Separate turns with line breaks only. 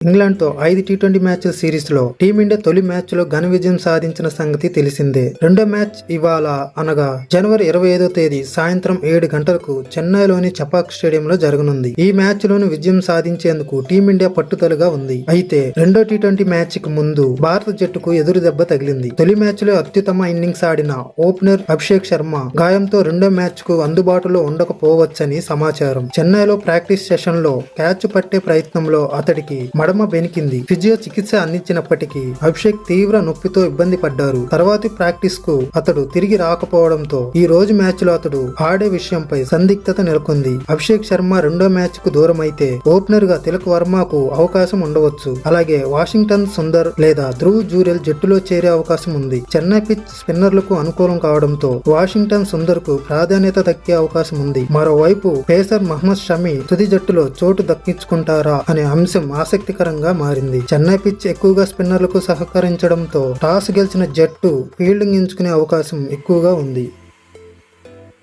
England తో 5 T20 మ్యాచ్ల series లో టీమిండియా తొలి మ్యాచ్ లో ఘన విజయం సాధించిన సంగతి తెలిసిందే. రెండో మ్యాచ్ ఇవాళ అనగా జనవరి 25వ తేదీ సాయంత్రం 7 గంటలకు చెన్నైలోని చపాక్ స్టేడియంలో జరగనుంది. ఈ మ్యాచ్ లోని విజయం సాధించేందుకు టీమిండియా పట్టుదలగా ఉంది. అయితే రెండో టీ20 మ్యాచ్ కి ముందు భారత జట్టుకు ఎదురు దెబ్బ తగిలింది. తొలి మ్యాచ్ లో అత్యుత్తమ ఇన్నింగ్స్ ఆడిన ఓపెనర్ అభిషేక్ శర్మ గాయంతో రెండో మ్యాచ్ కు అందుబాటులో ఉండకపోవచ్చని సమాచారం. చెన్నైలో ప్రాక్టీస్ సెషన్ లో క్యాచ్ పట్టే ప్రయత్నంలో అతడికి మడమ బెనికింది. ఫిజియో చికిత్స అందించినప్పటికీ అభిషేక్ తీవ్ర నొప్పితో ఇబ్బంది పడ్డారు. తర్వాతి ప్రాక్టీస్ కు అతడు తిరిగి రాకపోవడంతో ఈ రోజు మ్యాచ్ లో అతడు ఆడే విషయంపై సందిగ్ధత నెలకొంది. అభిషేక్ శర్మ రెండో మ్యాచ్ కు దూరం అయితే ఓపెనర్ గా తిలక్ వర్మకు అవకాశం ఉండవచ్చు. అలాగే వాషింగ్టన్ సుందర్ లేదా ధ్రువ్ జూరెల్ జట్టులో చేరే అవకాశం ఉంది. చెన్నై పిచ్ స్పిన్నర్లకు అనుకూలం కావడంతో వాషింగ్టన్ సుందర్ కు ప్రాధాన్యత దక్కే అవకాశం ఉంది. మరోవైపు పేసర్ మహ్మద్ షమి తుది జట్టులో చోటు దక్కించుకుంటారా అనే అంశం ఆసక్తికరంగా మారింది. చెన్నై పిచ్ ఎక్కువగా స్పిన్నర్లకు సహకరించడంతో టాస్ గెలిచిన జట్టు ఫీల్డింగ్ ఎంచుకునే అవకాశం ఎక్కువగా ఉంది.